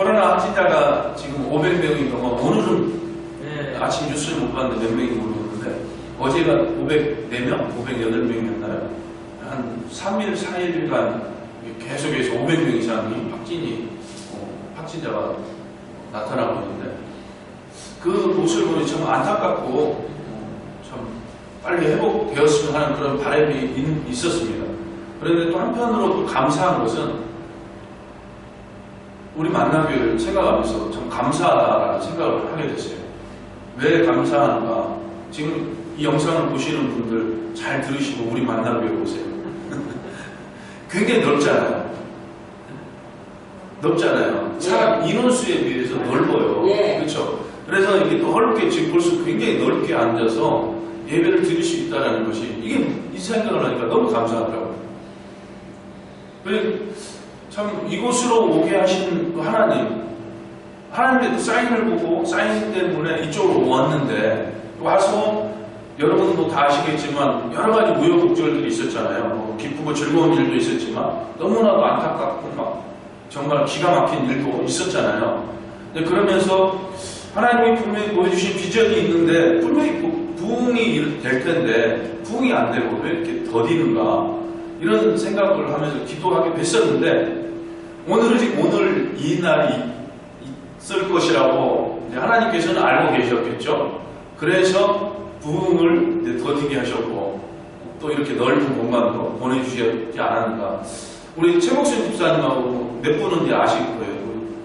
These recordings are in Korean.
코로나 확진자가 지금 500명이 넘어, 오늘은 아침 뉴스를 못 봤는데 몇 명이 모르겠는데 어제가 504명? 508명이었나요? 한 3일, 4일간 계속해서 500명 이상이 확진자가 나타나고 있는데 그 모습을 보니 참 안타깝고 참 빨리 회복되었으면 하는 그런 바람이 있었습니다. 그런데 또 한편으로 또 감사한 것은 우리 만나교회를 생각하면서 참 감사하다라는 생각을 하게 됐어요. 왜 감사한가? 지금 이 영상을 보시는 분들 잘 들으시고 우리 만나교회 오세요. 굉장히 넓잖아요. 사람 인원수에 비해서 넓어요. 그렇죠? 그래서 이게 넓게 지금 벌써 굉장히 넓게 앉아서 예배를 드릴 수 있다는 것이 이게 이 생각을 하니까 너무 감사하더라고요. 참 이곳으로 오게 하신 하나님의 사인을 보고 사인 때문에 이쪽으로 왔는데 와서 여러분도 다 아시겠지만 여러 가지 우여곡절들이 있었잖아요. 뭐 기쁘고 즐거운 일도 있었지만 너무나도 안타깝고 막 정말 기가 막힌 일도 있었잖아요. 근데 그러면서 하나님이 분명히 보여주신 비전이 있는데 분명히 부흥이 될 텐데 부흥이 안 되고 왜 이렇게 더디는가 이런 생각을 하면서 기도하게 됐었는데 오늘 이 날이 있을 것이라고 하나님께서는 알고 계셨겠죠. 그래서 부흥을 더디게 하셨고 또 이렇게 넓은 공간으로 보내주셨지 않았는가. 우리 최목순 집사님하고 몇 분은 이제 아실 거예요.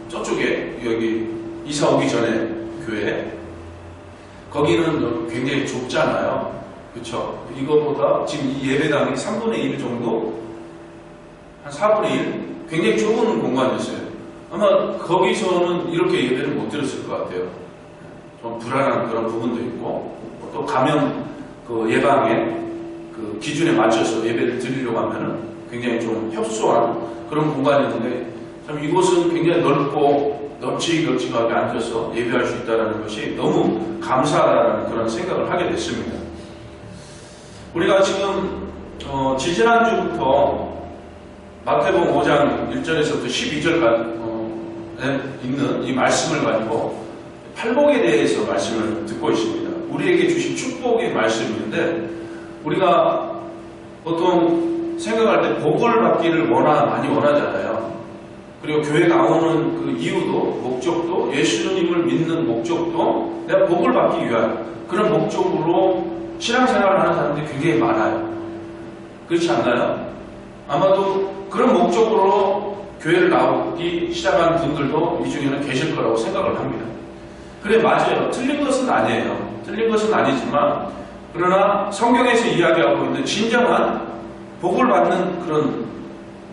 저쪽에 여기 이사 오기 전에 교회 거기는 굉장히 좁잖아요. 그렇죠? 이거보다 지금 이 예배당이 3분의 1 정도, 한 4분의 1 굉장히 좁은 공간이었어요. 아마 거기서는 이렇게 예배를 못 드렸을 것 같아요. 좀 불안한 그런 부분도 있고 또 감염 예방의 그 기준에 맞춰서 예배를 드리려고 하면은 굉장히 좀 협소한 그런 공간이었는데 참 이곳은 굉장히 넓고 널찍널찍하게 앉아서 예배할 수 있다는 것이 너무 감사하다는 그런 생각을 하게 됐습니다. 우리가 지금 지지난주부터 마태복음 5장 1절에서부터 12절까지 있는 이 말씀을 가지고 팔복에 대해서 말씀을 듣고 있습니다. 우리에게 주신 축복의 말씀인데 우리가 보통 생각할 때 복을 받기를 많이 원하잖아요. 그리고 교회 나오는 그 이유도 목적도 예수님을 믿는 목적도 내가 복을 받기 위한 그런 목적으로 신앙생활을 하는 사람들이 굉장히 많아요. 그렇지 않나요? 아마도 그런 목적으로 교회를 나오기 시작한 분들도 이 중에는 계실 거라고 생각을 합니다. 그래 맞아요. 틀린 것은 아니에요. 틀린 것은 아니지만 그러나 성경에서 이야기하고 있는 진정한 복을 받는 그런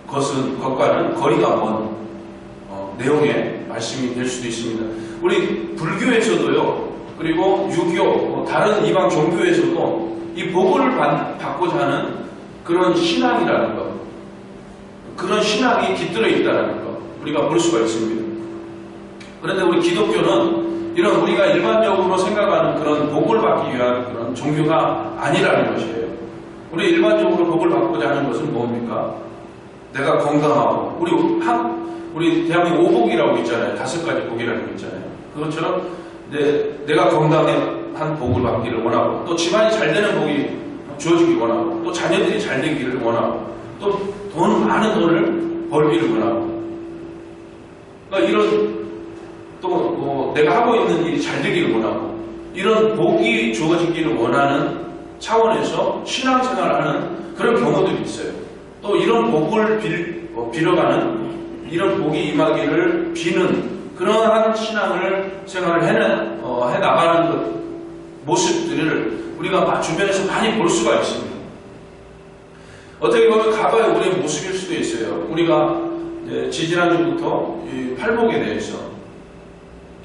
것과는 거리가 먼 내용의 말씀이 될 수도 있습니다. 우리 불교에서도요. 그리고 유교, 다른 이방 종교에서도 이 복을 받고자 하는 그런 신앙이라는 것, 그런 신앙이 깃들어 있다는 것 우리가 볼 수가 있습니다. 그런데 우리 기독교는 이런 우리가 일반적으로 생각하는 그런 복을 받기 위한 그런 종교가 아니라는 것이에요. 우리 일반적으로 복을 받고자 하는 것은 뭡니까? 내가 건강하고 우리 대한민국 오복이라고 있잖아요. 5가지 복이라는 게 있잖아요. 그것처럼 내가 건강한 복을 받기를 원하고 또 집안이 잘 되는 복이 주어지기 원하고 또 자녀들이 잘 되기를 원하고 또 많은 돈을 벌기를 원하고 그러니까 이런 또 내가 하고 있는 일이 잘 되기를 원하고 이런 복이 주어지기를 원하는 차원에서 신앙생활을 하는 그런 경우들이 있어요. 또 이런 복을 빌어가는 이런 복이 임하기를 비는 그러한 생활을 해나가는 그 모습들을 우리가 주변에서 많이 볼 수가 있습니다. 어떻게 보면 과거의 우리의 모습일 수도 있어요. 우리가 지지난주부터 이 팔복에 대해서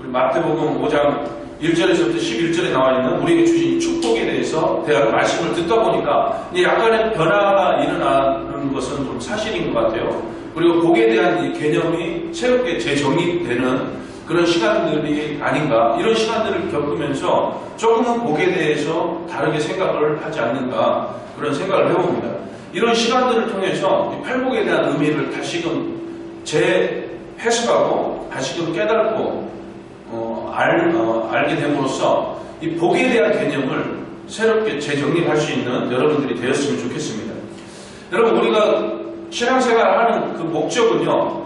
우리 마태복음 5장 1절에서부터 11절에 나와 있는 우리에게 주신 축복에 대한 말씀을 듣다 보니까 약간의 변화가 일어나는 것은 좀 사실인 것 같아요. 그리고 복에 대한 이 개념이 새롭게 재정립되는 그런 시간들이 아닌가, 이런 시간들을 겪으면서 조금은 복에 대해서 다르게 생각을 하지 않는가 그런 생각을 해봅니다. 이런 시간들을 통해서 이 팔복에 대한 의미를 다시금 해석하고 다시금 깨닫고 알게 됨으로써 이 복에 대한 개념을 새롭게 재정립할 수 있는 여러분들이 되었으면 좋겠습니다. 여러분, 우리가 신앙생활을 하는 그 목적은요,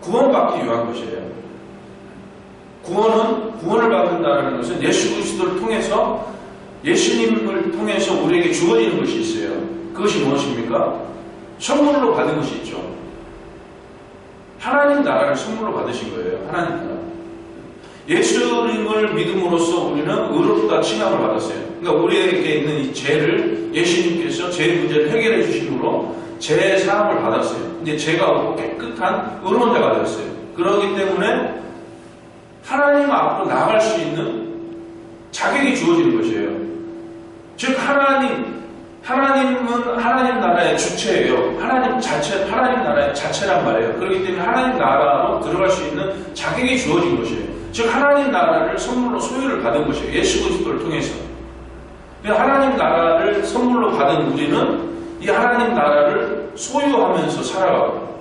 구원받기 위한 것이에요. 구원을 받는다는 것은 예수 그리스도를 통해서, 예수님을 통해서 우리에게 주어지는 것이 있어요. 그것이 무엇입니까? 선물로 받은 것이 있죠. 하나님 나라를 선물로 받으신 거예요. 하나님 나라. 예수님을 믿음으로써 우리는 의롭다 칭함을 받았어요. 그러니까 우리에게 있는 이 죄를 예수님께서 죄 문제를 해결해 주심으로 죄 사함을 받았어요. 이제 죄가 없고 깨끗한 의로운 자가 되었어요. 그렇기 때문에 하나님 앞으로 나아갈 수 있는 자격이 주어지는 것이에요. 즉 하나님은 하나님 나라의 주체예요. 하나님 나라의 자체란 말이에요. 그렇기 때문에 하나님 나라로 들어갈 수 있는 자격이 주어진 것이에요. 즉 하나님 나라를 선물로 소유를 받은 것이에요. 예수 그리스도를 통해서. 하나님 나라를 선물로 받은 우리는 이 하나님 나라를 소유하면서 살아가고,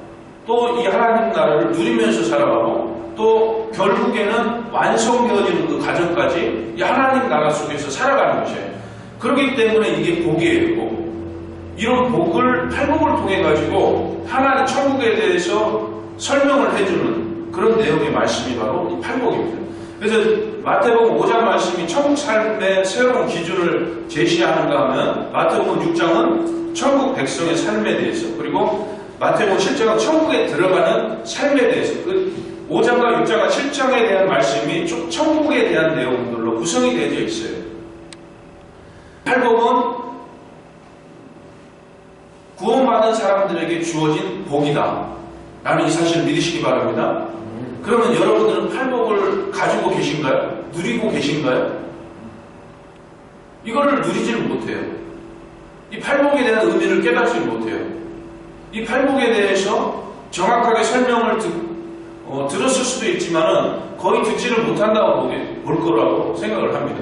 또 이 하나님 나라를 누리면서 살아가고, 또 결국에는 완성되어지는 그 과정까지 이 하나님 나라 속에서 살아가는 것이에요. 그렇기 때문에 이게 복이에요. 복. 이런 팔복을 통해 가지고 하나님 천국에 대해서 설명을 해주는 그런 내용의 말씀이 바로 이 팔복입니다. 그래서 마태복음 5장 말씀이 천국 삶의 새로운 기준을 제시하는가 하면, 마태복음 6장은 천국 백성의 삶에 대해서, 그리고 마태복음 7장은 천국에 들어가는 삶에 대해서, 그 5장과 6장과 7장에 대한 말씀이 쭉 천국에 대한 내용들로 구성이 되어져 있어요. 팔복은 구원받은 사람들에게 주어진 복이다 라는 이 사실을 믿으시기 바랍니다. 그러면 여러분들은 팔복을 가지고 계신가요? 누리고 계신가요? 이거를 누리지를 못해요. 이 팔복에 대한 의미를 깨닫지 못해요. 이 팔복에 대해서 정확하게 설명을 들었을 수도 있지만은 거의 듣지를 못한다고 볼 거라고 생각을 합니다.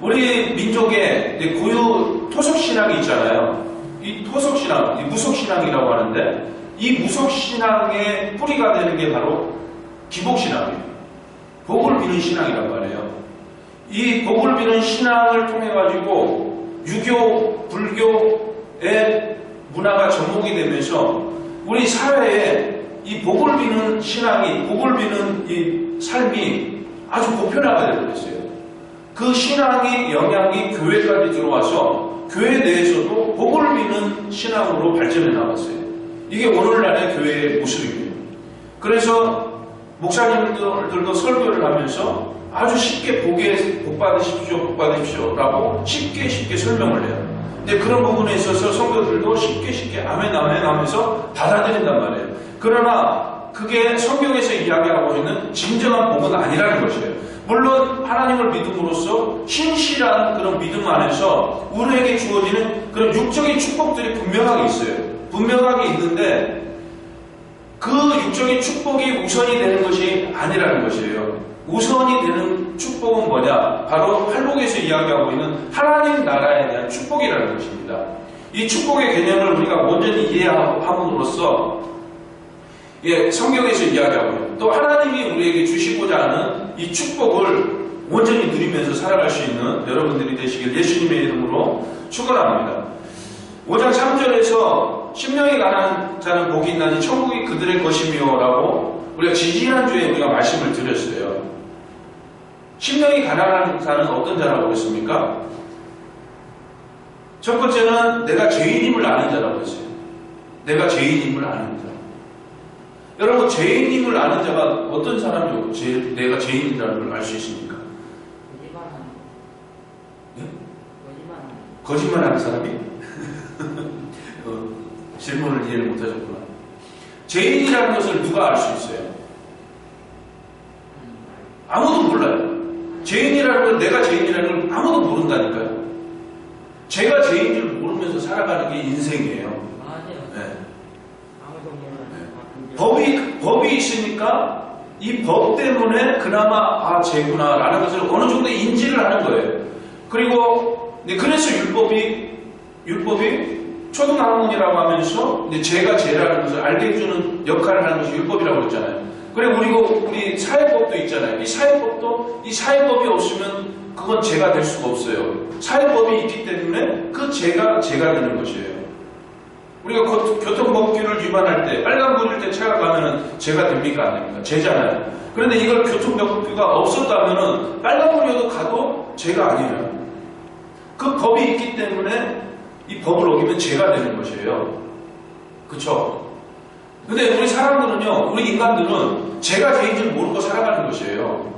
우리 민족의 고유 토속신앙이 있잖아요. 이 토속신앙, 이 무속신앙이라고 하는데, 이 무속신앙의 뿌리가 되는 게 바로 기복신앙이에요. 복을 비는 신앙이란 말이에요. 이 복을 비는 신앙을 통해 가지고 유교, 불교의 문화가 접목이 되면서 우리 사회에 이 복을 비는 신앙이, 복을 비는 이 삶이 아주 보편화가 되어버렸어요. 그 신앙의 영향이 교회까지 들어와서 교회 내에서도 복을 비는 신앙으로 발전해 나갔어요. 이게 오늘날의 교회의 모습입니다. 그래서 목사님들도 설교를 하면서 아주 쉽게 복 받으십시오 라고 쉽게 설명을 해요. 근데 그런 부분에 있어서 성도들도 쉽게 아멘 하면서 받아들인단 말이에요. 그러나 그게 성경에서 이야기하고 있는 진정한 복은 아니라는 것이에요. 물론 하나님을 믿음으로써 신실한 그런 믿음 안에서 우리에게 주어지는 그런 육적인 축복들이 분명하게 있어요. 분명하게 있는데 그 육적인 축복이 우선이 되는 것이 아니라는 것이에요. 우선이 되는 축복은 뭐냐? 바로 팔복에서 이야기하고 있는 하나님 나라에 대한 축복이라는 것입니다. 이 축복의 개념을 우리가 온전히 이해함으로써 성경에서 이야기하고 있는, 또 하나님이 우리에게 주시고자 하는 이 축복을 온전히 누리면서 살아갈 수 있는 여러분들이 되시길 예수님의 이름으로 축원합니다. 5장 3절에서 심령이 가난한 자는 복이 있나니 천국이 그들의 것이며 라고 우리가 지지난주에 우리가 말씀을 드렸어요. 심령이 가난한 자는 어떤 자라고 그랬습니까? 첫 번째는 내가 죄인임을 아는 자라고 했어요. 내가 죄인임을 아는 자. 여러분, 죄인임을 아는 자가 어떤 사람이고 내가 죄인이라는 걸 알 수 있습니까? 거짓말하는 사람이? 질문을 이해를 못하셨구나. 죄인이라는 것을 누가 알 수 있어요? 아무도 몰라요. 죄인이라는 건, 내가 죄인이라는 걸 아무도 모른다니까요. 제가 죄인 줄 모르면서 살아가는 게 인생이에요. 맞아요. 네. 아무도 몰라요. 법이 있으니까 이 법 때문에 그나마 죄구나라는 것을 어느 정도 인지를 하는 거예요. 그리고 그래서 율법이 초등학문이라고 하면서 이제 죄가 죄라는 것을 알게 해주는 역할을 하는 것이 율법이라고 그랬잖아요. 그리고 우리 사회법도 있잖아요. 이 사회법이 없으면 그건 죄가 될 수가 없어요. 사회법이 있기 때문에 그 죄가 되는 것이에요. 우리가 교통법규를 위반할 때 빨간불일 때 차가 가면은 죄가 됩니까 안 됩니까? 죄잖아요. 그런데 이걸 교통법규가 없었다면은 빨간불이어도 가도 죄가 아니에요. 그 법이 있기 때문에 이 법을 어기면 죄가 되는 것이에요. 그쵸? 근데 우리 사람들은요, 우리 인간들은 죄가 죄인 줄 모르고 살아가는 것이에요.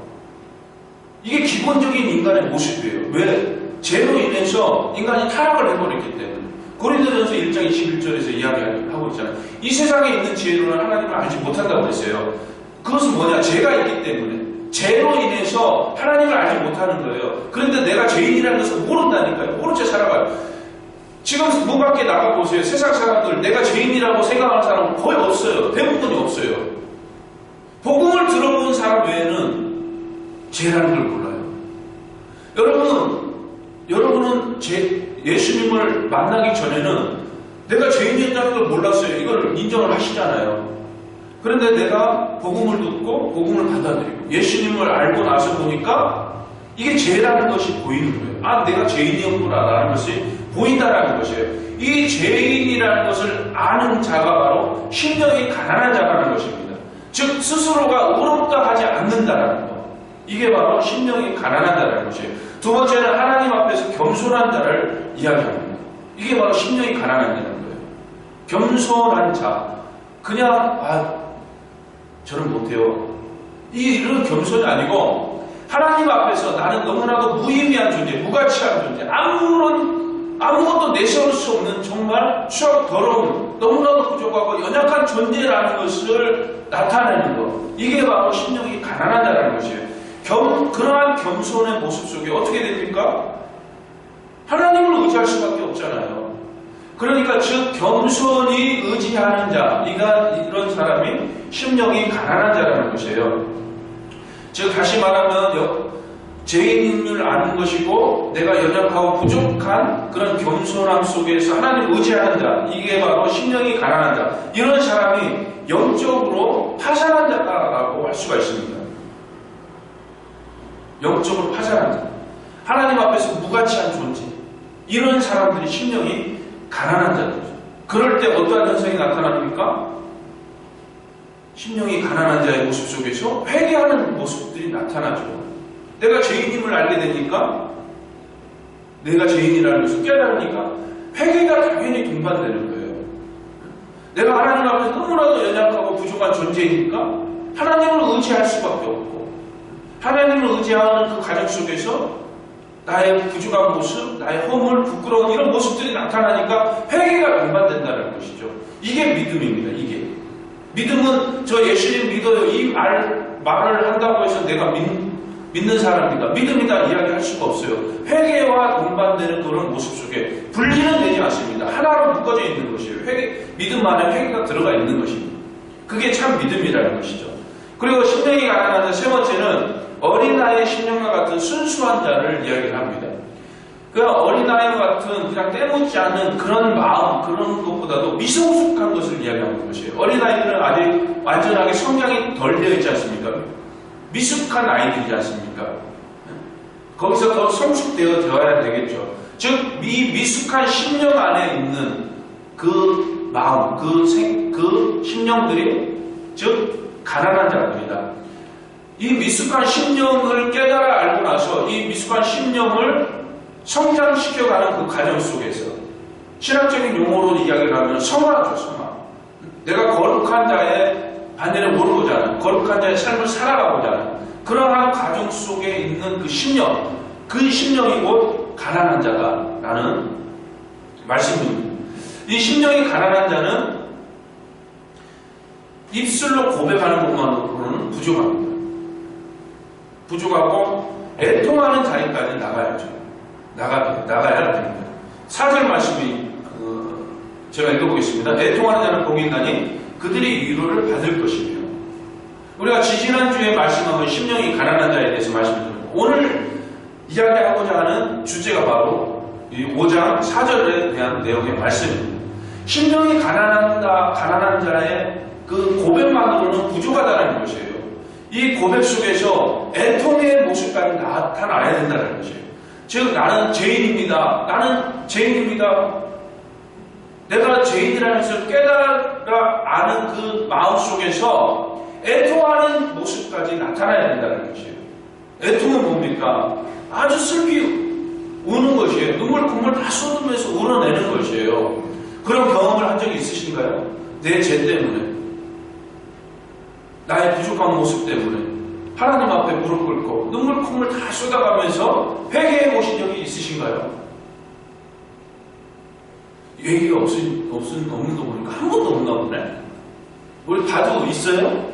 이게 기본적인 인간의 모습이에요. 왜? 죄로 인해서 인간이 타락을 해버렸기 때문에. 고린도전서 1장 21절에서 이야기하고 있잖아요. 이 세상에 있는 지혜로는 하나님을 알지 못한다고 그랬어요. 그것은 뭐냐? 죄가 있기 때문에. 죄로 인해서 하나님을 알지 못하는 거예요. 그런데 내가 죄인이라는 것을 모른다니까요. 모른 채 살아가요. 지금 문 밖에 나가보세요. 세상 사람들 내가 죄인이라고 생각하는 사람은 거의 없어요. 대부분이 없어요. 복음을 들어본 사람 외에는 죄라는 걸 몰라요. 여러분은 예수님을 만나기 전에는 내가 죄인이었다는 걸 몰랐어요. 이걸 인정을 하시잖아요. 그런데 내가 복음을 듣고 복음을 받아들이고 예수님을 알고 나서 보니까 이게 죄라는 것이 보이는 거예요. 아, 내가 죄인이었구나라는 것이 보인다라는 것이에요. 이 죄인이라는 것을 아는 자가 바로 심령이 가난한 자라는 것입니다. 즉 스스로가 의롭다 하지 않는다라는 것. 이게 바로 심령이 가난한 자라는 것이에요. 두 번째는 하나님 앞에서 겸손한 자를 이야기합니다. 이게 바로 심령이 가난한 자라는 거예요. 겸손한 자. 그냥 저는 못해요. 이런 겸손이 아니고 하나님 앞에서 나는 너무나도 무의미한 존재, 무가치한 존재, 아무것도 내세울 수 없는 정말 추억 더러운, 너무나도 부족하고 연약한 존재라는 것을 나타내는 것. 이게 바로 심령이 가난한 자라는 것이에요. 그러한 겸손의 모습 속에 어떻게 됩니까? 하나님을 의지할 수밖에 없잖아요. 그러니까 즉 겸손히 의지하는 자, 이런 사람이 심령이 가난한 자라는 것이에요. 즉 다시 말하면 죄인을 아는 것이고 내가 연약하고 부족한 그런 겸손함 속에서 하나님을 의지하는 자, 이게 바로 심령이 가난한 자. 이런 사람이 영적으로 파산한 자라고 할 수가 있습니다. 영적으로 파산한 자. 하나님 앞에서 무가치한 존재. 이런 사람들이 심령이 가난한 자들이죠. 그럴 때 어떠한 현상이 나타납니까? 심령이 가난한 자의 모습 속에서 회개하는 모습들이 나타나죠. 내가 죄인임을 알게 되니까, 내가 죄인이라는 것을 깨달으니까 회개가 당연히 동반되는 거예요. 내가 하나님 앞에서 너무나도 연약하고 부족한 존재이니까 하나님을 의지할 수밖에 없고, 하나님을 의지하는 그 가정 속에서 나의 부족한 모습, 나의 허물, 부끄러운 이런 모습들이 나타나니까 회개가 동반된다는 것이죠. 이게 믿음입니다. 이게. 믿음은 저 예수님 믿어요. 이 말을 한다고 해서 내가 믿는 사람이다. 믿음이다 이야기할 수가 없어요. 회개와 동반되는 그런 모습 속에 분리는 되지 않습니다. 하나로 묶어져 있는 것이에요. 믿음 안에 회개가 들어가 있는 것입니다. 그게 참 믿음이라는 것이죠. 그리고 심령이 가난한 자 세 번째는 어린아이의 심령과 같은 순수한 자를 이야기를 합니다. 그 어린아이와 같은 그냥 때묻지 않는 그런 마음, 그런 것보다도 미성숙한 것을 이야기하는 것이에요. 어린아이들은 아직 완전하게 성장이 덜 되어 있지 않습니까? 미숙한 아이들이지 않습니까? 거기서 더 성숙되어야 되겠죠. 즉, 이 미숙한 심령 안에 있는 그 마음, 그 심령들이 즉 가난한 자들이다. 이 미숙한 심령을 깨달아 알고 나서 이 미숙한 심령을 성장시켜가는 그 과정 속에서 신학적인 용어로 이야기를 하면 성화죠, 성화. 내가 거룩한 자의 반대를 모르고자 하는, 거룩한 자의 삶을 살아가고자 하는 그러한 과정 속에 있는 그 심령, 그 심령이 곧 가난한 자다라는 말씀입니다. 이 심령이 가난한 자는 입술로 고백하는 것만으로는 부족합니다. 부족하고 애통하는 자리까지 나가야죠. 나가야 됩니다. 4절 말씀이 제가 읽어보겠습니다. 애통하는 자는 복이 있나니 그들이 위로를 받을 것이며. 우리가 지지난주에 말씀한 심령이 가난한 자에 대해서 말씀드렸고 오늘 이야기하고자 하는 주제가 바로 이 5장 4절에 대한 내용의 말씀입니다. 심령이 가난한 자의 그 고백만으로는 부족하다는 것이에요. 이 고백 속에서 애통의 모습까지 나타나야 된다는 것이에요. 즉, 나는 죄인입니다. 나는 죄인입니다. 내가 죄인이라는 것을 깨달아 아는 그 마음 속에서 애통하는 모습까지 나타나야 된다는 것이에요. 애통은 뭡니까? 아주 슬피 우는 것이에요. 눈물 콧물 다 쏟으면서 울어내는 것이에요. 그런 경험을 한 적이 있으신가요? 내 죄 때문에, 나의 부족한 모습 때문에 하나님 앞에 무릎 꿇고 눈물 콧물 다 쏟아가면서 회개해 보신 적이 있으신가요? 얘기가 없는 거 보니까 한 번도 없나 보네. 우리 다들 있어요?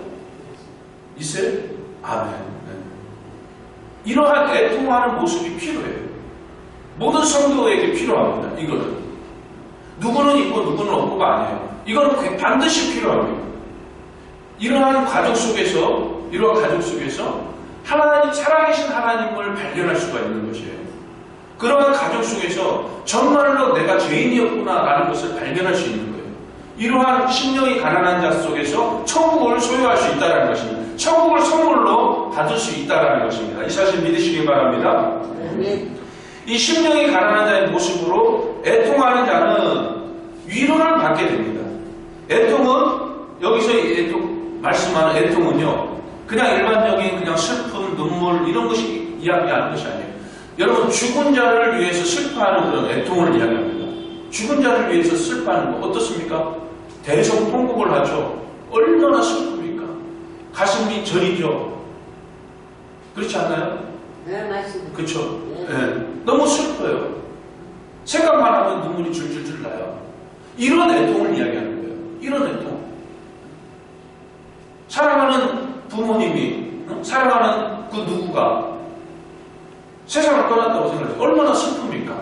있어요? 아멘. 네. 이러한 애통하는 모습이 필요해요. 모든 성도에게 필요합니다. 이거는 누구는 있고 누구는 없고가 아니에요. 이거는 반드시 필요합니다. 이러한 가족 속에서 하나님, 살아계신 하나님을 발견할 수가 있는 것이에요. 그러한 가족 속에서 정말로 내가 죄인이었구나라는 것을 발견할 수 있는 거예요. 이러한 심령이 가난한 자 속에서 천국을 소유할 수 있다는 것입니다. 천국을 선물로 받을 수 있다는 것입니다. 이 사실 믿으시기 바랍니다. 이 심령이 가난한 자의 모습으로 애통하는 자는 위로를 받게 됩니다. 애통은, 여기서 말씀하는 애통은요, 그냥 일반적인 그냥 슬픔, 눈물 이런 것이 이야기하는 것이 아니에요. 여러분, 죽은 자를 위해서 슬퍼하는 그런 애통을 이야기합니다. 죽은 자를 위해서 슬퍼하는 거 어떻습니까? 대성통곡을 하죠. 얼마나 슬픕니까? 가슴이 저리죠. 그렇지 않나요? 네, 맞습니다. 그렇죠. 네. 너무 슬퍼요. 생각만 하면 눈물이 줄줄줄 나요. 이런 애통을 이야기하는 거예요. 이런 애통. 사랑하는 부모님이, 사랑하는 그 누구가 세상을 떠났다고 생각해요. 얼마나 슬픕니까?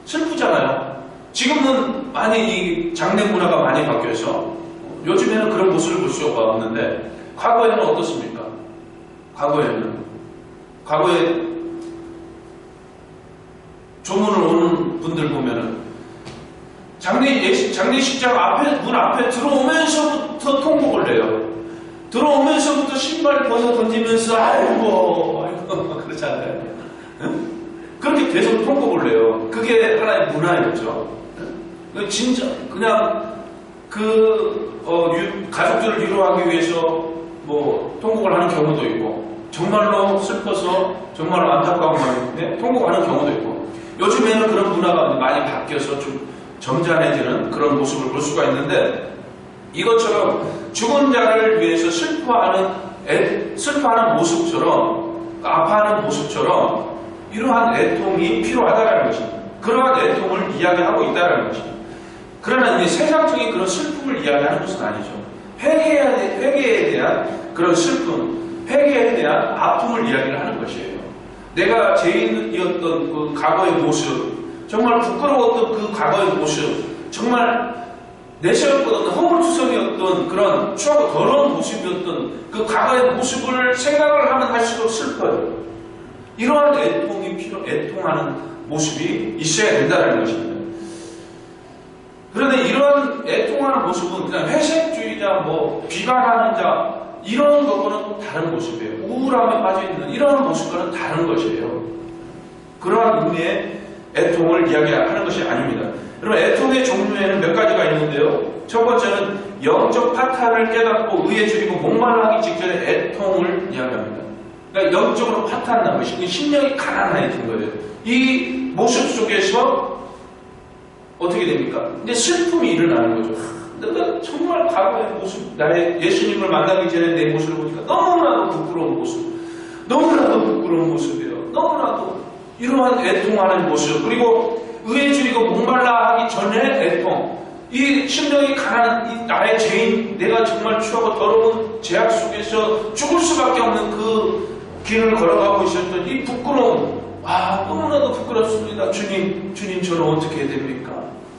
슬프잖아요. 지금은 많이 이 장례 문화가 많이 바뀌어서 요즘에는 그런 모습을 볼 수가 없는데, 과거에는 어떻습니까? 과거에 조문을 오는 분들 보면은 장례식장 문 앞에 들어오면서부터 통곡을 해요. 들어오면서부터 신발 벗어 던지면서 아이고 그렇지 않나요? 응? 그렇게 계속 통곡을 해요. 그게 하나의 문화였죠. 응? 진짜 그냥 가족들을 위로하기 위해서 뭐 통곡을 하는 경우도 있고, 정말로 슬퍼서 정말로 안타까운 마음에 통곡하는 경우도 있고, 요즘에는 그런 문화가 많이 바뀌어서 좀 점잖해지는 그런 모습을 볼 수가 있는데, 이것처럼 죽은 자를 위해서 슬퍼하는 모습처럼, 아파하는 모습처럼 이러한 애통이 필요하다는 것입니다. 그러한 애통을 이야기하고 있다는 것입니다. 그러나 이제 세상적인 그런 슬픔을 이야기하는 것은 아니죠. 회개에 대한 그런 슬픔, 회개에 대한 아픔을 이야기를 하는 것이에요. 내가 죄인이었던 그 과거의 모습, 정말 부끄러웠던 그 과거의 모습, 정말 내세웠던 허물투성이었던 그런 추하고 더러운 모습이었던 그 과거의 모습을 생각을 하면 할수록 슬퍼요. 이러한 애통하는 모습이 있어야 된다는 것입니다. 그런데 이러한 애통하는 모습은 그냥 회색주의자, 비관하는 자, 이런 것과는 또 다른 모습이에요. 우울함에 빠져있는 이런 모습과는 다른 것이에요. 그러한 의미의 애통을 이야기하는 것이 아닙니다. 여러분, 애통의 종류에는 몇 가지가 있는데요. 첫 번째는 영적 파탄을 깨닫고 의에 줄이고 목말라하기 직전에 애통을 이야기합니다. 그러니까 영적으로 파탄난 것이 심령이 가난해진 거예요. 이 모습 속에서 어떻게 됩니까? 이제 슬픔이 일어나는 거죠. 내가 정말 과거의 모습, 나의 예수님을 만나기 전에 내 모습을 보니까 너무나도 부끄러운 모습이에요. 너무나도 이러한 애통하는 모습, 그리고 의에 줄이고 목말라 하기 전에 애통, 이 심령이 가난한 이 나의 죄인, 내가 정말 추하고 더러운 죄악 속에서 죽을 수밖에 없는 그 길을 걸어가고 있었던 이 부끄러움, 너무나도 부끄럽습니다. 주님 저는 어떻게 해야 됩니까?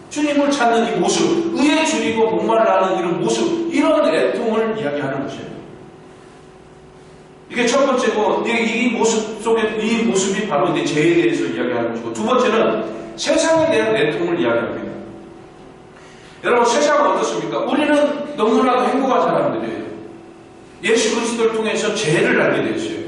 주님을 찾는 이 모습, 의에 줄이고 목말라 하는 이런 모습, 이런 애통을 이야기하는 것이에요. 이게 첫 번째고, 이 모습 속에, 이 모습이 바로 이제 죄에 대해서 이야기하는 것이고, 두 번째는 세상에 대한 애통을 이야기합니다. 여러분 세상은 어떻습니까? 우리는 너무나도 행복한 사람들이에요. 예수 그리스도를 통해서 죄를 알게 되었어요.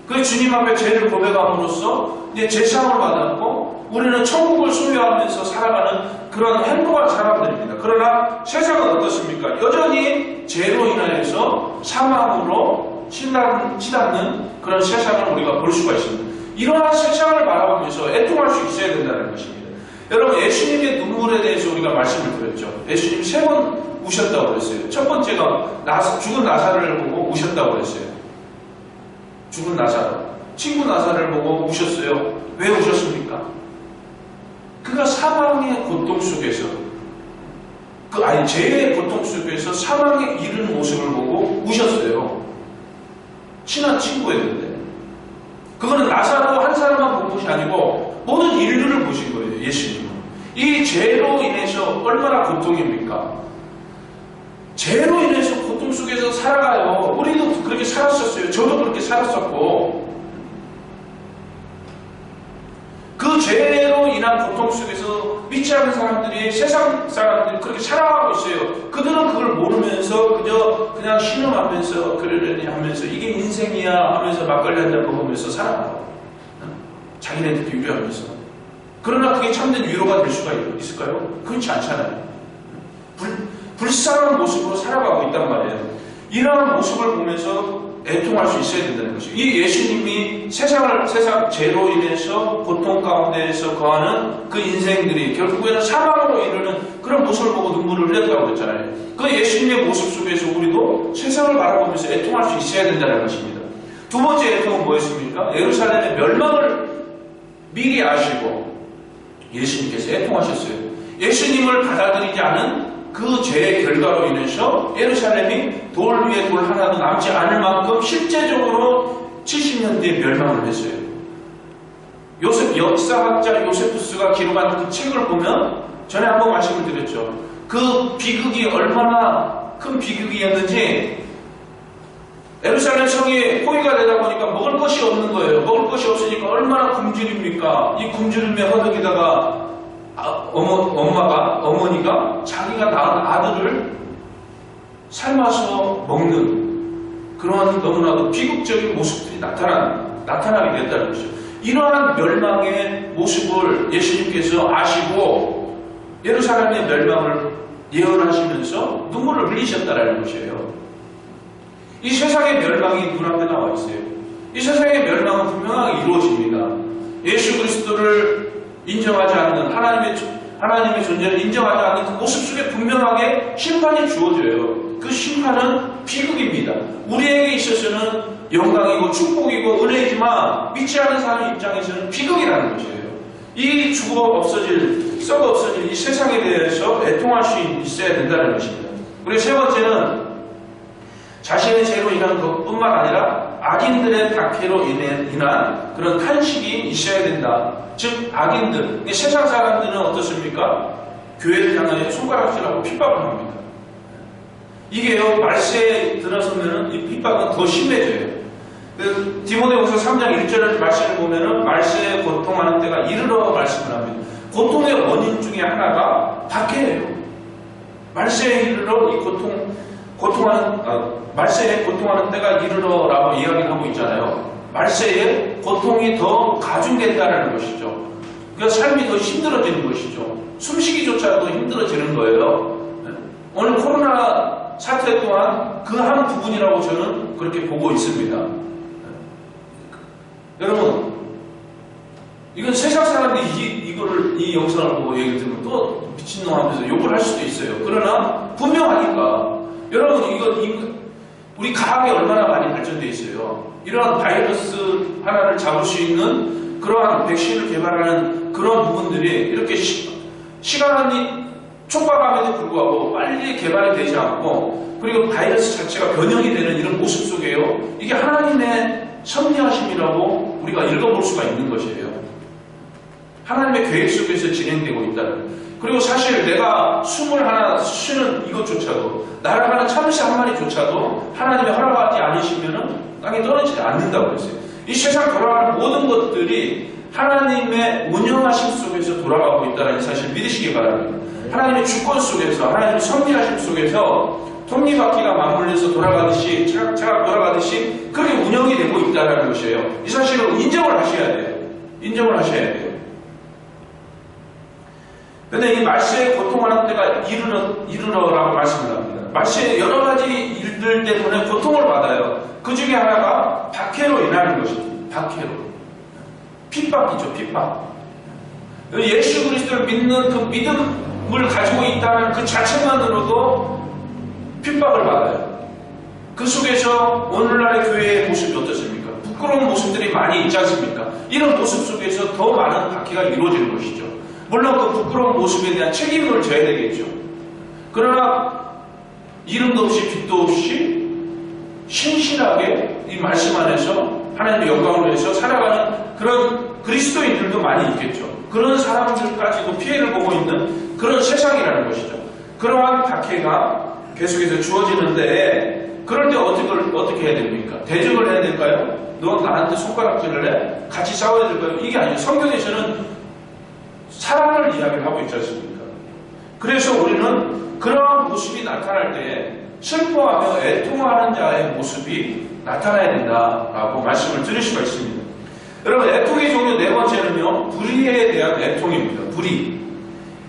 그 주님 앞에 죄를 고백함으로써 이제 제사함을 받았고 우리는 천국을 소유하면서 살아가는 그런 행복한 사람들입니다. 그러나 세상은 어떻습니까? 여전히 죄로 인하여서 사망으로 치닫는 그런 세상을 우리가 볼 수가 있습니다. 이러한 세상을 바라보면서 애통할 수 있어야 된다는 것입니다. 여러분 예수님의 눈물에 대해서 우리가 말씀을 드렸죠. 예수님 3번 우셨다고 그랬어요. 첫 번째가 죽은 나사로를 보고 우셨다고 그랬어요. 죽은 나사로. 친구 나사로를 보고 우셨어요. 왜 우셨습니까? 그가 사망의 고통 속에서 죄의 고통 속에서 사망에 이르는 모습을 보고 우셨어요. 친한 친구였는데 그거는 나사로 한 사람만 본 것이 아니고 모든 인류를 보신 거예요. 예수님은. 이 죄로 인해서 얼마나 고통입니까? 죄로 인해서 고통 속에서 살아가요. 우리도 그렇게 살았었어요. 저도 그렇게 살았었고 그 죄로 인한 고통 속에서 믿지 않는 사람들이 세상 사람들이 그렇게 살아가고 있어요. 그들은 그걸 모르면서 그냥 신음하면서 그러려니 하면서 이게 인생이야 하면서 막걸리 한잔 먹으면서 살아가요. 자기네들도 위로하면서. 그러나 그게 참된 위로가 될 수가 있을까요? 그렇지 않잖아요. 불쌍한 모습으로 살아가고 있단 말이에요. 이러한 모습을 보면서 애통할 수 있어야 된다는 것이죠. 이 예수님이 세상 죄로 인해서 고통 가운데에서 거하는 그 인생들이 결국에는 사망으로 이르는 그런 모습을 보고 눈물을 흘렸다고 했잖아요. 그 예수님의 모습 속에서 우리도 세상을 바라보면서 애통할 수 있어야 된다는 것입니다. 두 번째 애통은 뭐였습니까? 예루살렘의 멸망을 미리 아시고 예수님께서 애통하셨어요. 예수님을 받아들이지 않은 그 죄의 결과로 인해서 예루살렘이 돌 위에 돌 하나도 남지 않을 만큼 실제적으로 70년 뒤에 멸망을 했어요. 역사학자 요세푸스가 기록한 그 책을 보면 전에 한번 말씀을 드렸죠. 그 비극이 얼마나 큰 비극이었는지 예루살렘 성이 포위가 되다 보니까 먹을 것이 없는 거예요. 먹을 것이 없으니까 얼마나 굶주립니까? 이 굶주림에 허덕이다가 어머니가 자기가 낳은 아들을 삶아서 먹는 그러한 너무나도 비극적인 모습들이 나타나게 됐다는 것이죠. 이러한 멸망의 모습을 예수님께서 아시고 예루살렘의 멸망을 예언하시면서 눈물을 흘리셨다는 것이에요. 이 세상의 멸망이 눈앞에 나와 있어요. 이 세상의 멸망은 분명하게 이루어집니다. 예수 그리스도를 인정하지 않는 하나님의 존재를 인정하지 않는 그 모습 속에 분명하게 심판이 주어져요. 그 심판은 비극입니다. 우리에게 있어서는 영광이고 축복이고 은혜이지만 믿지 않는 사람 입장에서는 비극이라는 것이에요. 이 썩어 없어질 이 세상에 대해서 애통할 수 있어야 된다는 것입니다. 그리고 세 번째는 자신의 죄로 인한 것뿐만 아니라 악인들의 박해로 인한 그런 탄식이 있어야 된다. 즉 악인들, 세상 사람들은 어떻습니까? 교회를 향하여 손가락질하고 핍박을 합니다. 이게요 말세에 들어서면은 이 핍박은 더 심해져요. 디모데후서 3장 1절의 말씀을 보면은 말세에 고통하는 때가 이르러 말씀을 합니다. 고통의 원인 중에 하나가 박해예요. 말세에 이르러 이 말세에 고통하는 때가 이르러라고 이야기를 하고 있잖아요. 말세에 고통이 더 가중된다는 것이죠. 그러니까 삶이 더 힘들어지는 것이죠. 숨쉬기조차도 힘들어지는 거예요. 오늘 코로나 사태 또한 그 한 부분이라고 저는 그렇게 보고 있습니다. 여러분, 이건 세상 사람들이 이 영상을 보고 얘기를 들으면 또 미친놈 하면서 욕을 할 수도 있어요. 그러나 분명하니까 여러분 우리 과학이 얼마나 많이 발전되어 있어요. 이러한 바이러스 하나를 잡을 수 있는 그러한 백신을 개발하는 그런 부분들이 이렇게 시간이 촉박함에도 불구하고 빨리 개발이 되지 않고 그리고 바이러스 자체가 변형이 되는 이런 모습 속에요. 이게 하나님의 섭리하심이라고 우리가 읽어볼 수가 있는 것이에요. 하나님의 계획 속에서 진행되고 있다는. 그리고 사실 내가 숨을 하나 쉬는 이것조차도 날아가는 참새 한 마리조차도 하나님의 허락하지 않으시면은 땅에 떨어지지 않는다고 했어요. 이 세상 돌아가는 모든 것들이 하나님의 운영하심 속에서 돌아가고 있다는 사실 믿으시기 바랍니다. 하나님의 주권 속에서, 하나님의 섭리하심 속에서 톱니바퀴가 맞물려서 돌아가듯이, 차가 돌아가듯이 그렇게 운영이 되고 있다는 것이에요. 이 사실을 인정을 하셔야 돼요. 인정을 하셔야 돼요. 근데 이 말세에 고통하는 때가 이르러라고 말씀을 합니다. 말세에 여러 가지 일들 때문에 고통을 받아요. 그 중에 하나가 박해로 인하는 것입니다. 박해로. 핍박이죠, 핍박. 예수 그리스도를 믿는 그 믿음을 가지고 있다는 그 자체만으로도 핍박을 받아요. 그 속에서 오늘날의 교회의 모습이 어떻습니까? 부끄러운 모습들이 많이 있지 않습니까? 이런 모습 속에서 더 많은 박해가 이루어지는 것이죠. 물론 그 부끄러운 모습에 대한 책임을 져야 되겠죠. 그러나 이름도 없이 빛도 없이 신실하게 이 말씀 안에서 하나님의 영광을 위해서 살아가는 그런 그리스도인들도 많이 있겠죠. 그런 사람들까지도 피해를 보고 있는 그런 세상이라는 것이죠. 그러한 박해가 계속해서 주어지는데 그럴 때 어떻게 해야 됩니까? 대적을 해야 될까요? 너 나한테 손가락질을 해? 같이 싸워야 될까요? 이게 아니에요. 성경에서는 사랑을 이야기를 하고 있지 않습니까? 그래서 우리는 그러한 모습이 나타날 때 슬퍼하며 애통하는 자의 모습이 나타나야 된다라고 말씀을 드릴 수가 있습니다. 여러분, 애통의 종류 네 번째는요, 불의에 대한 애통입니다. 불의.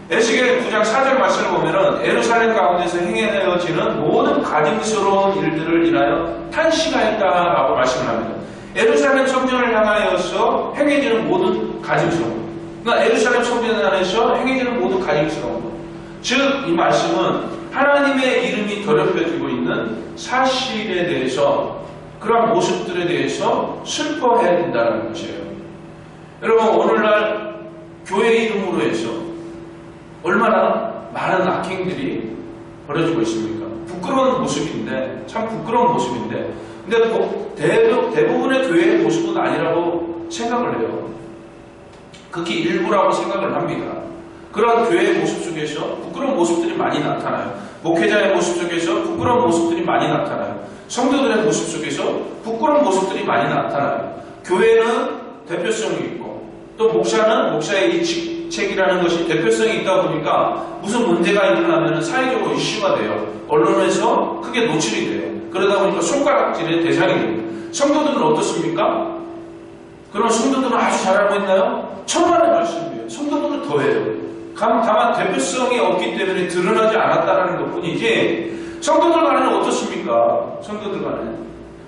에스겔 9장 4절 말씀을 보면은 예루살렘 가운데서 행해내어지는 모든 가증스러운 일들을 인하여 탄식하였다라고 말씀을 합니다. 예루살렘 성전을 향하여서 행해지는 모든 가증스러운 것. 그러니까 예루살렘 성전 안에서 행해지는 모든 가증스러운 것. 즉, 이 말씀은 하나님의 이름이 더럽혀지고 있는 사실에 대해서 그런 모습들에 대해서 슬퍼해야 된다는 것이에요. 여러분, 오늘날 교회 이름으로 해서 얼마나 많은 악행들이 벌어지고 있습니까? 부끄러운 모습인데, 참 부끄러운 모습인데, 근데 대부분의 교회의 모습은 아니라고 생각을 해요. 극히 일부라고 생각을 합니다. 그런 교회의 모습 속에서 부끄러운 모습들이 많이 나타나요. 목회자의 모습 속에서 부끄러운 모습들이 많이 나타나요. 성도들의 모습 속에서 부끄러운 모습들이 많이 나타나요. 교회는 대표성이 있고 또 목사는 목사의 이 직책이라는 것이 대표성이 있다 보니까 무슨 문제가 일어나면 사회적으로 이슈가 돼요. 언론에서 크게 노출이 돼요. 그러다 보니까 손가락질의 대상이 됩니다. 성도들은 어떻습니까? 그럼 성도들은 아주 잘하고 있나요? 천만의 말씀이에요. 성도들은 더해요. 다만 대표성이 없기 때문에 드러나지 않았다는 것 뿐이지 성도들 간에는 어떻습니까? 성도들 간에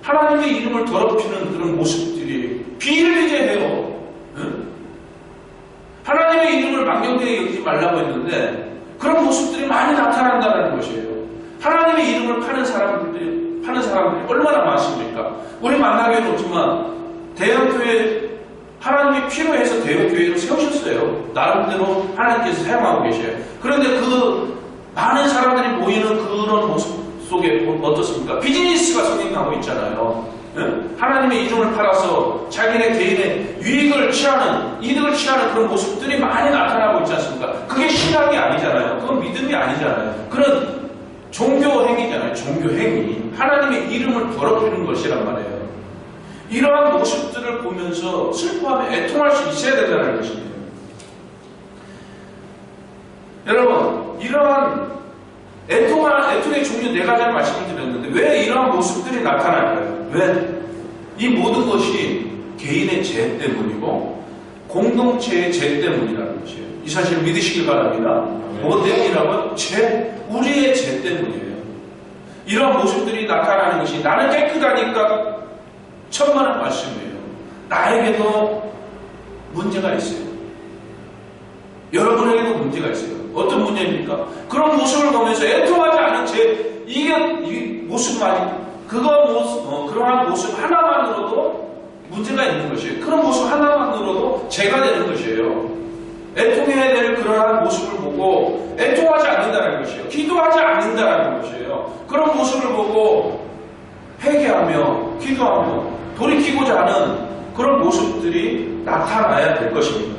하나님의 이름을 더럽히는 그런 모습들이 비일비재해요. 하나님의 이름을 망령되게 여기지 말라고 했는데 그런 모습들이 많이 나타난다는 것이에요. 하나님의 이름을 파는 사람들이 얼마나 많습니까? 우리 만나기는 없지만 대형교회 하나님이 필요해서 대형교회를 세우셨어요. 나름대로 하나님께서 사용하고 계셔요. 그런데 그 많은 사람들이 모이는 그런 모습 속에 어떻습니까? 비즈니스가 성행하고 있잖아요. 하나님의 이름을 팔아서 자기네 개인의 이득을 취하는 그런 모습들이 많이 나타나고 있지 않습니까? 그게 신앙이 아니잖아요. 그건 믿음이 아니잖아요. 그런 종교 행위잖아요. 종교 행위. 하나님의 이름을 더럽히는 것이란 말이에요. 이러한 모습들을 보면서 슬퍼하며 애통할 수 있어야 된다는 것입니다. 여러분, 이러한 애통의 종류 네 가지를 말씀을 드렸는데 왜 이러한 모습들이 나타날까요? 왜? 이 모든 것이 개인의 죄 때문이고 공동체의 죄 때문이라는 것이에요. 이 사실을 믿으시길 바랍니다. 뭐 때문이라고요? 우리의 죄 때문이에요. 이러한 모습들이 나타나는 것이 나는 깨끗하니까 천만의 말씀이에요. 나에게도 문제가 있어요. 여러분에게도 문제가 있어요. 어떤 문제입니까? 그런 모습을 보면서 애통하지 않은 이 모습만이 그러한 모습 하나만으로도 문제가 있는 것이에요. 그런 모습 하나만으로도 죄가 되는 것이에요. 애통해야 될 그러한 모습을 보고 애통하지 않는다는 것이에요. 기도하지 않는다는 것이에요. 그런 모습을 보고 회개하며 기도하며 돌이키고자 하는 그런 모습들이 나타나야 될 것입니다.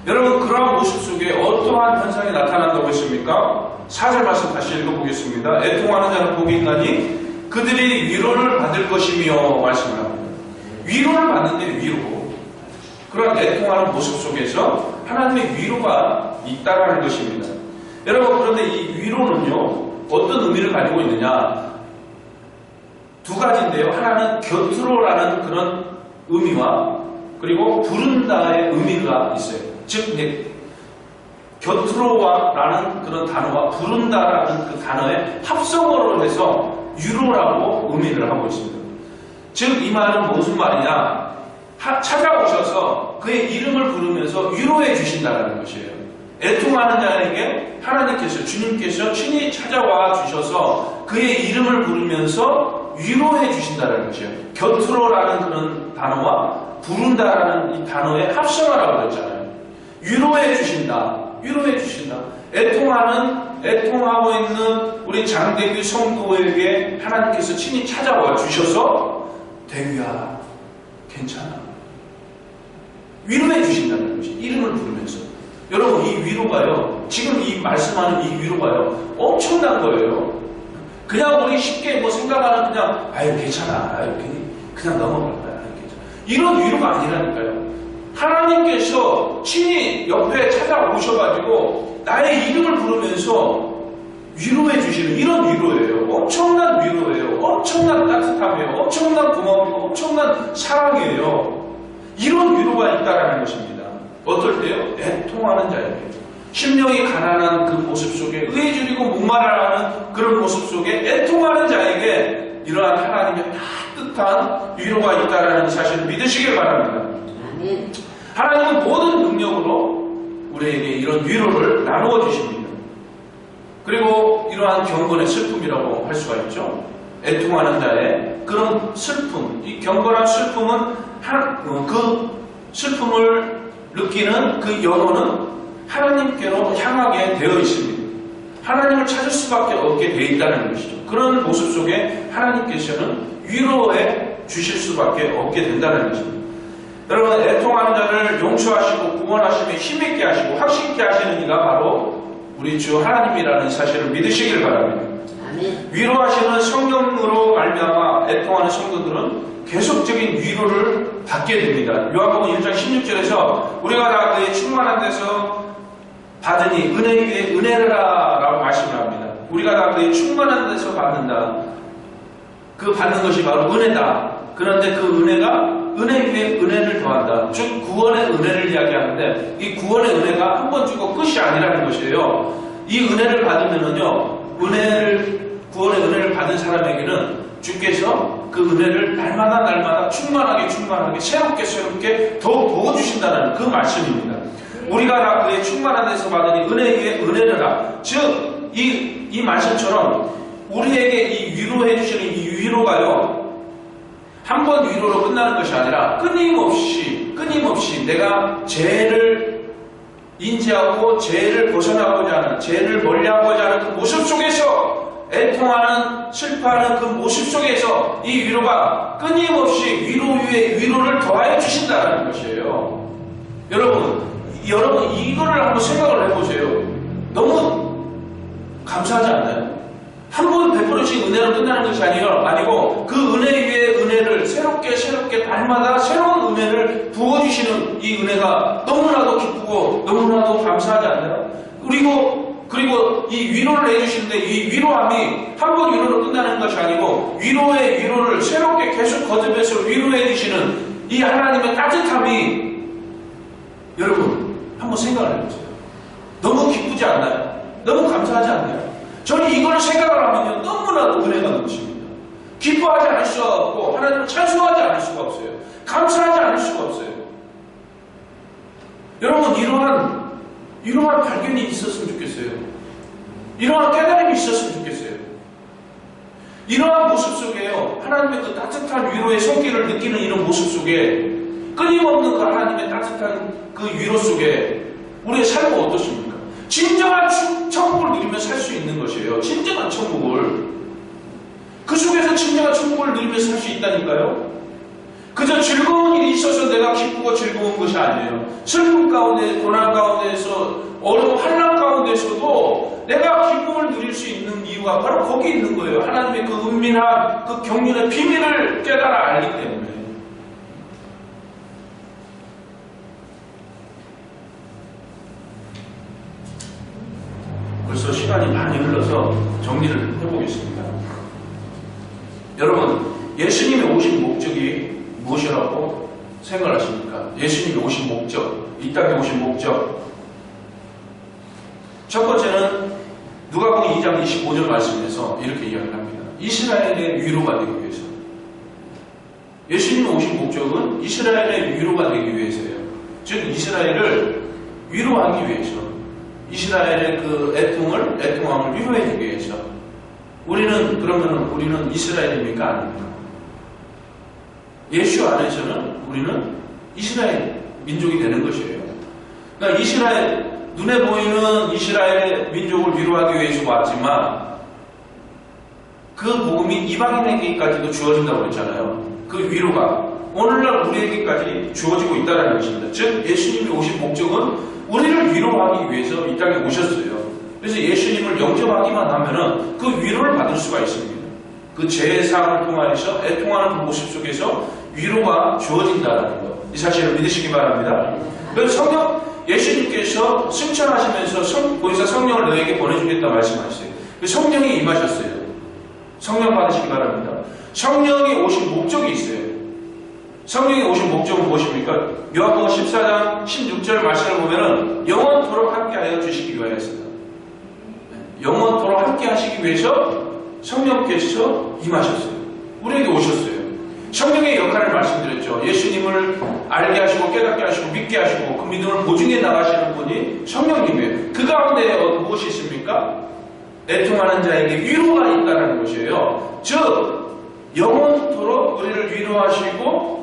여러분, 그러한 모습 속에 어떠한 현상이 나타난다고 했습니까? 4절 말씀 다시 읽어보겠습니다. 애통하는 자는 복이 있나니 그들이 위로를 받을 것이며 말씀을 합니다. 위로를 받는데 위로. 그러한 애통하는 모습 속에서 하나님의 위로가 있다라는 것입니다. 여러분, 그런데 이 위로는요, 어떤 의미를 가지고 있느냐? 두 가지인데요. 하나는 곁으로라는 그런 의미와 그리고 부른다의 의미가 있어요. 즉, 이제 곁으로라는 그런 단어와 부른다라는 그 단어의 합성어로 해서 위로라고 의미를 하고 있습니다. 즉, 이 말은 무슨 말이냐? 찾아오셔서 그의 이름을 부르면서 위로해 주신다는 것이에요. 애통하는 자에게 하나님께서, 주님께서 친히 찾아와 주셔서 그의 이름을 부르면서 위로해 주신다는 것이에요. 곁으로라는 그런 단어와 부른다라는 이 단어의 합성어라고 그랬잖아요. 위로해 주신다. 위로해 주신다. 애통하고 있는 우리 장대규 성도에게 하나님께서 친히 찾아와 주셔서 대규야, 괜찮아. 위로해 주신다는 것이 이름을 부르면서. 여러분, 이 위로가요, 지금 이 말씀하는 이 위로가요, 엄청난 거예요. 그냥 우리 쉽게 뭐 생각하는 그냥, 아유, 괜찮아. 아유, 그냥 넘어갈 거야. 아유, 괜찮아. 이런 위로가 아니라니까요. 하나님께서 친히 옆에 찾아오셔가지고 나의 이름을 부르면서 위로해 주시는 이런 위로예요. 엄청난 위로예요. 엄청난 따뜻함이에요. 엄청난 고마움이고 엄청난 사랑이에요. 이런 위로가 있다라는 것입니다. 어떨 때요? 애통하는 자에게, 심령이 가난한 그 모습 속에, 의에 줄이고 목마르는 그런 모습 속에 애통하는 자에게 이러한 하나님의 따뜻한 위로가 있다라는 사실을 믿으시길 바랍니다. 하나님은 모든 능력으로 우리에게 이런 위로를 나누어 주십니다. 그리고 이러한 경건의 슬픔이라고 할 수가 있죠. 애통하는 자의 그런 슬픔, 이 경건한 슬픔은 그 슬픔을 느끼는 그 영혼은 하나님께로 향하게 되어 있습니다. 하나님을 찾을 수밖에 없게 되어 있다는 것이죠. 그런 모습 속에 하나님께서는 위로해 주실 수밖에 없게 된다는 것입니다. 여러분, 애통하는 자를 용서하시고 구원하시며 힘있게 하시고 확신있게 하시는 이가 바로 우리 주 하나님이라는 사실을 믿으시길 바랍니다. 위로하시는 성령으로 말미암아 애통하는 성도들은 계속적인 위로를 받게 됩니다. 요한복음 1장 16절에서 우리가 다 그의 충만한 데서 받으니 은혜 위에 은혜라 라고 말씀을 합니다. 우리가 다 그의 충만한 데서 받는다. 그 받는 것이 바로 은혜다. 그런데 그 은혜가 은혜 위에 은혜를 더한다. 즉 구원의 은혜를 이야기하는데 이 구원의 은혜가 한 번 주고 끝이 아니라는 것이에요. 이 은혜를 받으면은요, 구원의 은혜를 받은 사람에게는 주께서 그 은혜를 날마다 충만하게 새롭게 더 부어주신다는 그 말씀입니다. 우리가 다 그의 충만한 데서 받으니 은혜 위에 은혜를 즉 이 말씀처럼 우리에게 이 위로해 주시는 이 위로가요, 한 번 위로로 끝나는 것이 아니라 끊임없이 내가 죄를 인지하고 죄를 벗어나고자 하는, 죄를 멀리하고자 하는 그 모습 속에서 애통하는, 슬퍼하는 그 모습 속에서 이 위로가 끊임없이 위로 위에 위로를 더하여 주신다는 것이에요. 여러분 이거를 한번 생각을 해보세요. 너무 감사하지 않나요? 한 번 베풀으신 은혜로 끝나는 것이 아니고 그 은혜 위에 은혜를 새롭게 날마다 새로운 은혜를 부어주시는 이 은혜가 너무나도 기쁘고 너무나도 감사하지 않나요? 그리고 이 위로를 해주시는데 이 위로함이 한 번 위로로 끝나는 것이 아니고 위로의 위로를 새롭게 계속 거듭해서 위로해 주시는 이 하나님의 따뜻함이, 여러분 한번 생각을 해보세요. 너무 기쁘지 않나요? 너무 감사하지 않나요? 저는 이걸 생각을 하면요, 너무나도 은혜가 넘칩니다. 기뻐하지 않을 수가 없고 하나님을 찬송하지 않을 수가 없어요. 감사하지 않을 수가 없어요. 여러분, 이러한 발견이 있었으면 좋겠어요. 이러한 깨달음이 있었으면 좋겠어요. 이러한 모습 속에요, 하나님의 그 따뜻한 위로의 손길을 느끼는 이런 모습 속에, 끊임없는 그 하나님의 따뜻한 그 위로 속에 우리의 삶은 어떻습니까? 진정한 천국을 누리며 살 수 있는 것이에요. 진정한 천국을. 그 속에서 진정한 천국을 누리며 살 수 있다니까요. 그저 즐거운 일이 있어서 내가 기쁘고 즐거운 것이 아니에요. 슬픔 가운데, 고난 가운데에서, 어려운 환난 가운데서도 내가 기쁨을 누릴 수 있는 이유가 바로 거기 있는 거예요. 하나님의 그 은밀한 그 경륜의 비밀을 깨달아 알기 때문에. 시간이 많이 흘러서 정리를 해보겠습니다. 여러분, 예수님이 오신 목적이 무엇이라고 생각하십니까? 예수님이 오신 목적, 이 땅에 오신 목적. 첫 번째는 누가복음 2장 25절 말씀에서 이렇게 이야기를 합니다. 이스라엘의 위로가 되기 위해서. 예수님이 오신 목적은 이스라엘의 위로가 되기 위해서예요. 즉 이스라엘을 위로하기 위해서, 이스라엘의 그 애통함을 위로해주기 위해서. 우리는 이스라엘입니까? 아닙니까? 예수 안에서는 우리는 이스라엘 민족이 되는 것이에요. 그러니까 눈에 보이는 이스라엘의 민족을 위로하기 위해서 왔지만 그 복음이 이방인에게까지도 주어진다고 했잖아요. 그 위로가 오늘날 우리에게까지 주어지고 있다는 것입니다. 즉 예수님이 오신 목적은 우리를 위로하기 위해서 이 땅에 오셨어요. 그래서 예수님을 영접하기만 하면은 그 위로를 받을 수가 있습니다. 그 제사를 통하여서 애통하는 그 모습 속에서 위로가 주어진다는 것. 이 사실을 믿으시기 바랍니다. 그래서 예수님께서 승천하시면서 보혜사 성령을 너에게 보내주겠다 말씀하셨어요. 성령이 임하셨어요. 성령 받으시기 바랍니다. 성령이 오신 목적이 있어요. 성령이 오신 목적은 무엇입니까? 요한복음 14장 16절 말씀을 보면은 영원토록 함께하여 주시기 위하였습니다. 영원토록 함께 하시기 위해서 성령께서 임하셨어요. 우리에게 오셨어요. 성령의 역할을 말씀드렸죠. 예수님을 알게 하시고 깨닫게 하시고 믿게 하시고 그 믿음을 보증해 나가시는 분이 성령님이에요. 그 가운데 무엇이 있습니까? 애통하는 자에게 위로가 있다는 것이에요. 즉 영원토록 우리를 위로하시고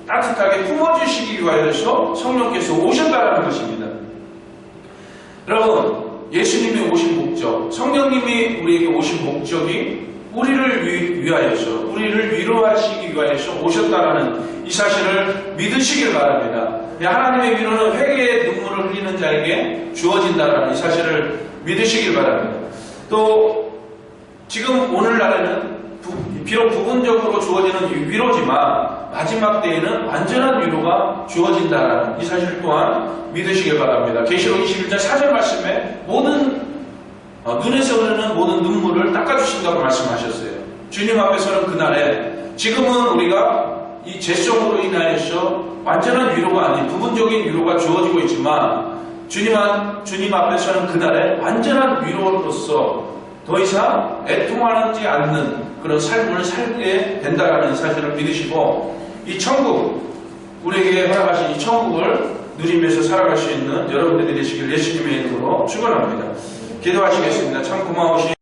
따뜻하게 품어주시기 위하여서 성령께서 오셨다는 것입니다. 여러분, 예수님이 오신 목적, 성령님이 우리에게 오신 목적이 우리를 위하여서, 우리를 위로하시기 위하여서 오셨다라는 이 사실을 믿으시길 바랍니다. 하나님의 위로는 회개의 눈물을 흘리는 자에게 주어진다라는 이 사실을 믿으시길 바랍니다. 또 지금 오늘날에는 비록 부분적으로 주어지는 위로지만 마지막 때에는 완전한 위로가 주어진다라는 이 사실 또한 믿으시길 바랍니다. 계시록 21장 4절 말씀에 눈에서 흐르는 모든 눈물을 닦아주신다고 말씀하셨어요. 주님 앞에서는 그날에 지금은 우리가 이 죄성으로 인하여서 완전한 위로가 아닌 부분적인 위로가 주어지고 있지만 주님 앞에서는 그날에 완전한 위로로서 더 이상 애통하지 않는 그런 삶을 살게 된다는 사실을 믿으시고 이 천국, 우리에게 허락하신 이 천국을 누리면서 살아갈 수 있는 여러분들이 되시길 예수님의 이름으로 축원합니다. 기도하시겠습니다. 참 고마우신